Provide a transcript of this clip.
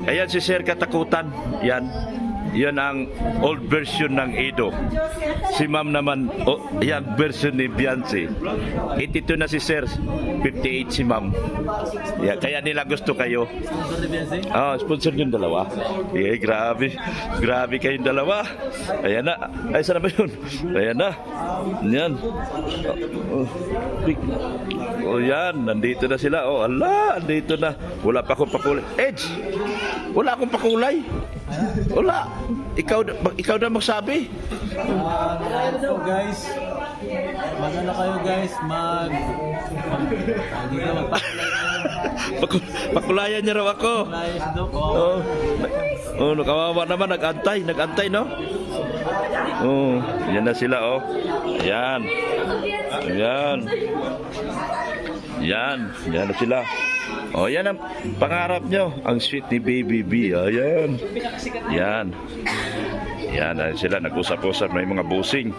Ayan si Sir Katakutan. Yan. Yan ang old version ng Edo. Si Ma'am naman, yan version ni Beyonce. 82 na si Sir, 58 si Ma'am. Yeah, kaya nila gusto kayo. Sponsor yung dalawa. Yeah, grabe. Grabe kayong dalawa. Ayan na. Ay, saan na ba yun? Ayan na. Yan. Yan. Nandito na sila. Allah. Nandito na. Wala pa akong pakulay. Edge! Wala akong pakulay. Wala. Ikaw na magsabi. So guys, magano kayo guys, Pakulayan niya raw ako. Kawawa naman, nag-antay, no? Yan na sila, Ayan. Yan na sila. Yan ang pangarap nyo. Ang sweet ni Baby B. Ayan. Yan na sila. Nag-usap-usap na yung mga busing.